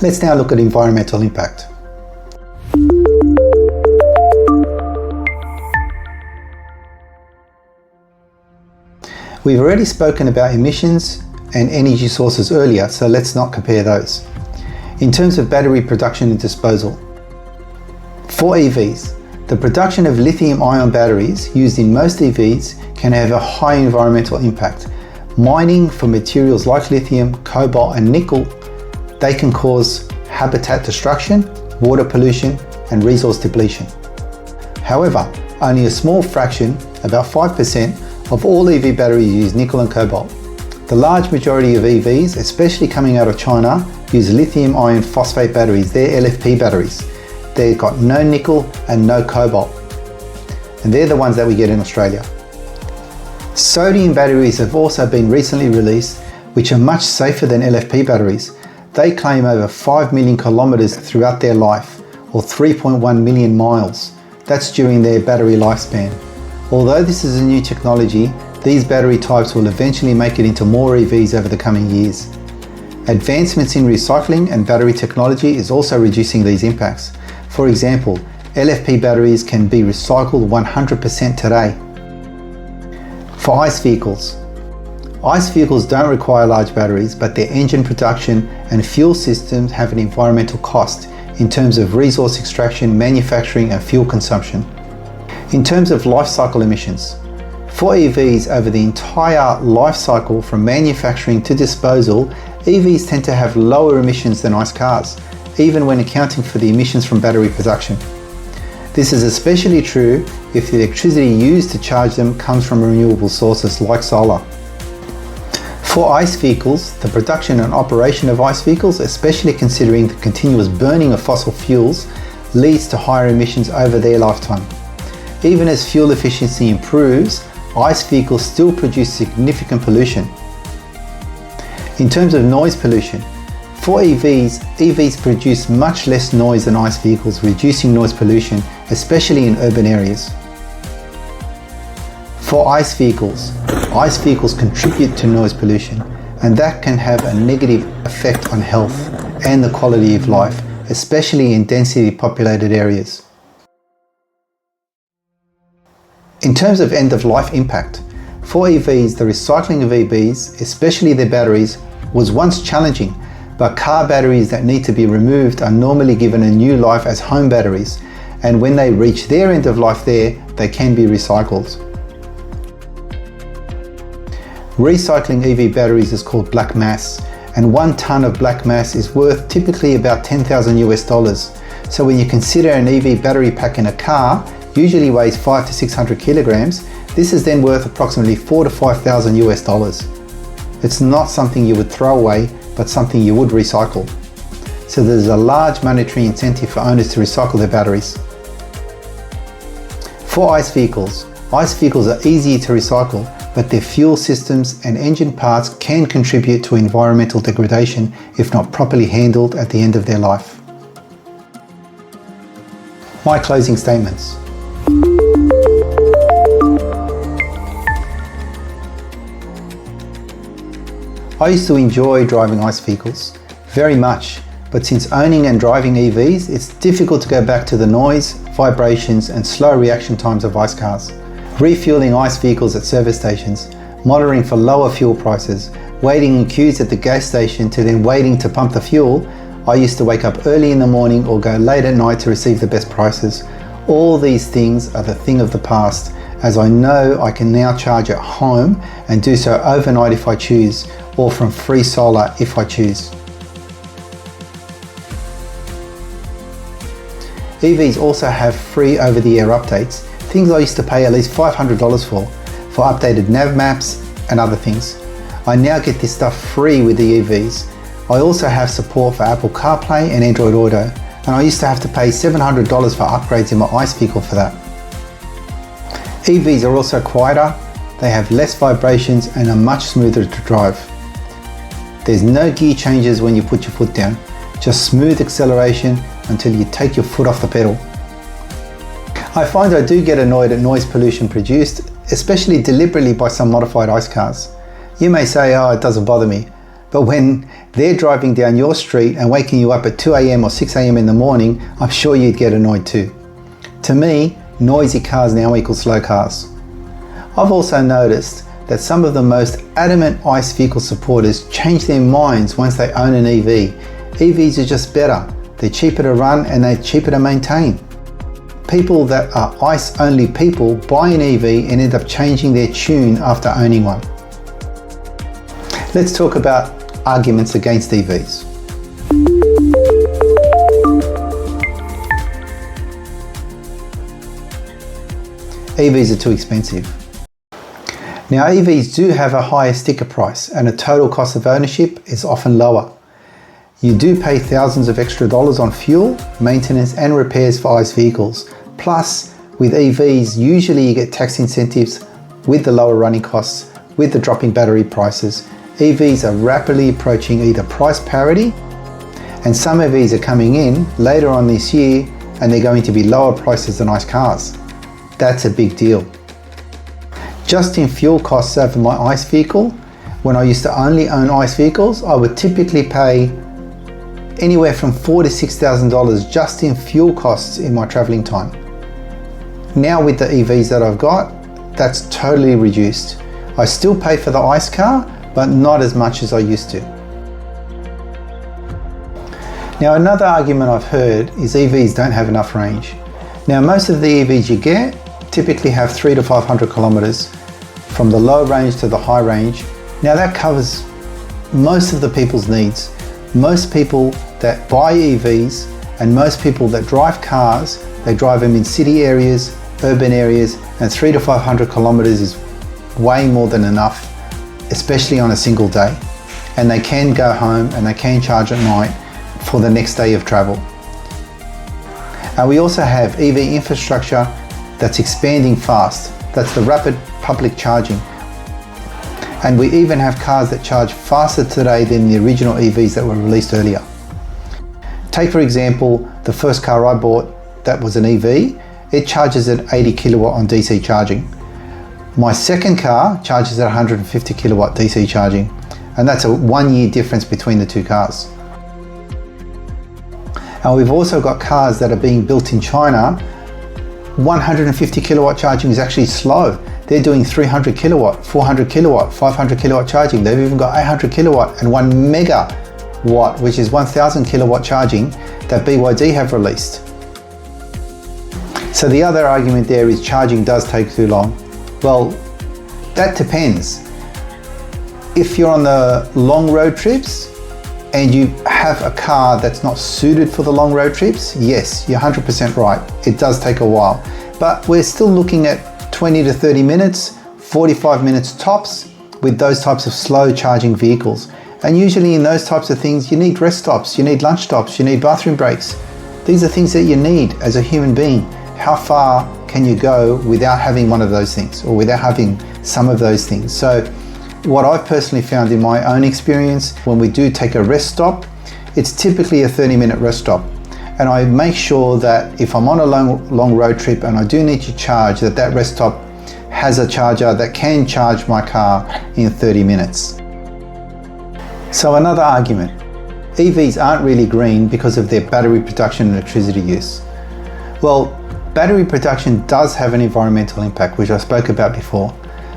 Let's now look at environmental impact. We've already spoken about emissions and energy sources earlier, so let's not compare those. In terms of battery production and disposal, for EVs, the production of lithium-ion batteries used in most EVs can have a high environmental impact. Mining for materials like lithium, cobalt and nickel, they can cause habitat destruction, water pollution and resource depletion. However, only a small fraction, about 5% of all EV batteries use nickel and cobalt. The large majority of EVs, especially coming out of China, use lithium iron phosphate batteries, they're LFP batteries. They've got no nickel and no cobalt. And they're the ones that we get in Australia. Sodium batteries have also been recently released, which are much safer than LFP batteries. They claim over 5 million kilometers throughout their life, or 3.1 million miles. That's during their battery lifespan. Although this is a new technology, these battery types will eventually make it into more EVs over the coming years. Advancements in recycling and battery technology is also reducing these impacts. For example, LFP batteries can be recycled 100% today. For ICE vehicles. ICE vehicles don't require large batteries, but their engine production and fuel systems have an environmental cost in terms of resource extraction, manufacturing and fuel consumption. In terms of life cycle emissions, for EVs over the entire life cycle from manufacturing to disposal, EVs tend to have lower emissions than ICE cars, even when accounting for the emissions from battery production. This is especially true if the electricity used to charge them comes from renewable sources like solar. For ICE vehicles, the production and operation of ICE vehicles, especially considering the continuous burning of fossil fuels, leads to higher emissions over their lifetime. Even as fuel efficiency improves, ICE vehicles still produce significant pollution. In terms of noise pollution, for EVs produce much less noise than ICE vehicles, reducing noise pollution, especially in urban areas. For ICE vehicles contribute to noise pollution, and that can have a negative effect on health and the quality of life, especially in densely populated areas. In terms of end-of-life impact, for EVs, the recycling of EVs, especially their batteries, was once challenging, but car batteries that need to be removed are normally given a new life as home batteries, and when they reach their end of life there, they can be recycled. Recycling EV batteries is called black mass, and 1 ton of black mass is worth typically about $10,000. So when you consider an EV battery pack in a car usually weighs 500 to 600 kilograms, this is then worth approximately $4,000 to $5,000. It's not something you would throw away, but something you would recycle. So there's a large monetary incentive for owners to recycle their batteries. For ICE vehicles are easier to recycle, but their fuel systems and engine parts can contribute to environmental degradation if not properly handled at the end of their life. My closing statements. I used to enjoy driving ICE vehicles, very much, but since owning and driving EVs, it's difficult to go back to the noise, vibrations and slow reaction times of ICE cars. Refueling ICE vehicles at service stations, monitoring for lower fuel prices, waiting in queues at the gas station to then waiting to pump the fuel. I used to wake up early in the morning or go late at night to receive the best prices. All these things are the thing of the past, as I know I can now charge at home and do so overnight if I choose, or from free solar if I choose. EVs also have free over-the-air updates, things I used to pay at least $500 for updated nav maps and other things. I now get this stuff free with the EVs. I also have support for Apple CarPlay and Android Auto, and I used to have to pay $700 for upgrades in my ICE vehicle for that. EVs are also quieter, they have less vibrations and are much smoother to drive. There's no gear changes when you put your foot down, just smooth acceleration until you take your foot off the pedal. I find I do get annoyed at noise pollution produced, especially deliberately by some modified ICE cars. You may say, oh, it doesn't bother me. But when they're driving down your street and waking you up at 2 a.m. or 6 a.m. in the morning, I'm sure you'd get annoyed too. To me, noisy cars now equal slow cars. I've also noticed that some of the most adamant ICE vehicle supporters change their minds once they own an EV. EVs are just better. They're cheaper to run and they're cheaper to maintain. People that are ICE only people buy an EV and end up changing their tune after owning one. Let's talk about arguments against EVs. EVs are too expensive. Now, EVs do have a higher sticker price and a total cost of ownership is often lower. You do pay thousands of extra dollars on fuel, maintenance and repairs for ICE vehicles. Plus, with EVs, usually you get tax incentives with the lower running costs, with the dropping battery prices. EVs are rapidly approaching either price parity, and some EVs are coming in later on this year and they're going to be lower prices than ICE cars. That's a big deal. Just in fuel costs over my ICE vehicle, when I used to only own ICE vehicles, I would typically pay anywhere from $4,000 to $6,000 just in fuel costs in my traveling time. Now with the EVs that I've got, that's totally reduced. I still pay for the ICE car, but not as much as I used to. Now, another argument I've heard is EVs don't have enough range. Now, most of the EVs you get typically have 300 to 500 kilometers from the low range to the high range. Now that covers most of the people's needs. Most people that buy EVs and most people that drive cars, they drive them in city areas, urban areas, and 300 to 500 kilometers is way more than enough, especially on a single day. And they can go home and they can charge at night for the next day of travel. And we also have EV infrastructure that's expanding fast. That's the rapid public charging. And we even have cars that charge faster today than the original EVs that were released earlier. Take for example, the first car I bought that was an EV, it charges at 80 kilowatt on DC charging. My second car charges at 150 kilowatt DC charging, and that's a 1 year difference between the two cars. And we've also got cars that are being built in China. 150 kilowatt charging is actually slow. They're doing 300 kilowatt, 400 kilowatt, 500 kilowatt charging. They've even got 800 kilowatt and 1 megawatt, which is 1000 kilowatt charging that BYD have released. So the other argument there is charging does take too long. Well, that depends. If you're on the long road trips and you have a car that's not suited for the long road trips, yes, you're 100% right. It does take a while, but we're still looking at 20 to 30 minutes, 45 minutes tops with those types of slow charging vehicles. And usually in those types of things, you need rest stops, you need lunch stops, you need bathroom breaks. These are things that you need as a human being. How far can you go without having one of those things or without having some of those things? So what I've personally found in my own experience, when we do take a rest stop, it's typically a 30-minute rest stop. And I make sure that if I'm on a long road trip and I do need to charge, that rest stop has a charger that can charge my car in 30 minutes. So another argument, EVs aren't really green because of their battery production and electricity use. Well, battery production does have an environmental impact, which I spoke about before,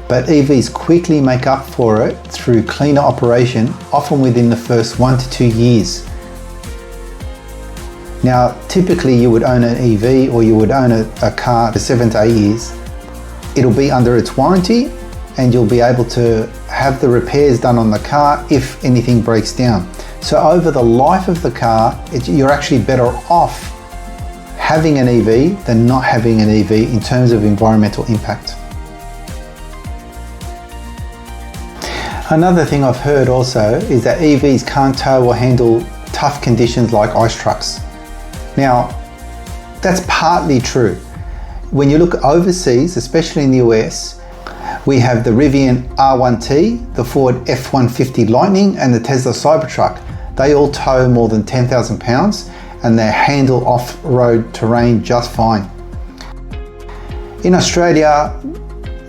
but EVs quickly make up for it through cleaner operation, often within the first 1 to 2 years. Now, typically you would own an EV or you would own a car for 7 to 8 years. It'll be under its warranty and you'll be able to have the repairs done on the car if anything breaks down. So over the life of the car, you're actually better off having an EV than not having an EV in terms of environmental impact. Another thing I've heard also is that EVs can't tow or handle tough conditions like ice trucks. Now, that's partly true. When you look overseas, especially in the US, we have the Rivian R1T, the Ford F-150 Lightning and the Tesla Cybertruck. They all tow more than 10,000 pounds and they handle off-road terrain just fine. In Australia,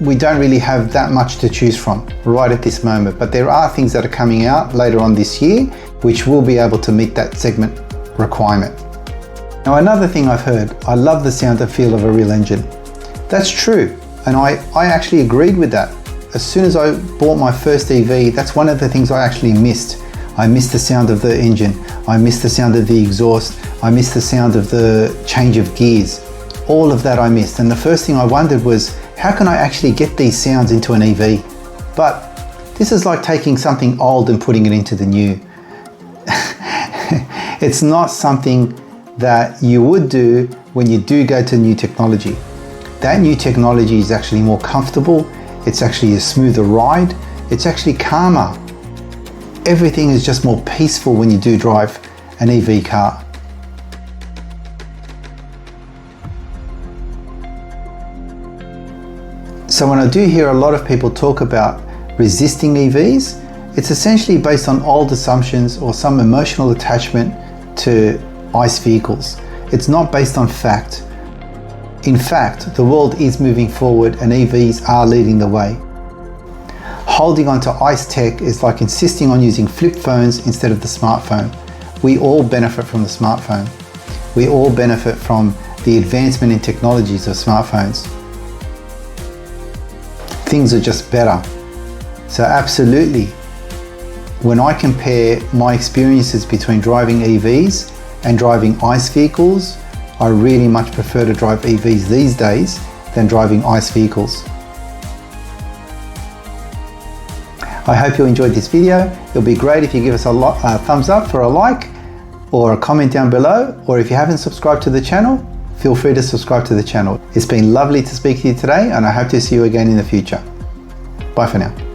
we don't really have that much to choose from right at this moment, but there are things that are coming out later on this year which will be able to meet that segment requirement. Now, another thing I've heard, I love the sound and feel of a real engine. That's true, and I actually agreed with that. As soon as I bought my first EV, that's one of the things I actually missed. I missed the sound of the engine, I missed the sound of the exhaust, I missed the sound of the change of gears. All of that I missed, and the first thing I wondered was, how can I actually get these sounds into an EV? But this is like taking something old and putting it into the new. It's not something that you would do when you do go to new technology. That new technology is actually more comfortable, it's actually a smoother ride, it's actually calmer. Everything is just more peaceful when you do drive an EV car. So when I do hear a lot of people talk about resisting EVs, it's essentially based on old assumptions or some emotional attachment to ICE vehicles. It's not based on fact. In fact, the world is moving forward and EVs are leading the way. Holding on to ICE tech is like insisting on using flip phones instead of the smartphone. We all benefit from the smartphone. We all benefit from the advancement in technologies of smartphones. Things are just better. So absolutely, when I compare my experiences between driving EVs and driving ICE vehicles, I really much prefer to drive EVs these days than driving ICE vehicles. I hope you enjoyed this video. It'll be great if you give us a thumbs up for a like or a comment down below, or if you haven't subscribed to the channel, feel free to subscribe to the channel. It's been lovely to speak to you today, and I hope to see you again in the future. Bye for now.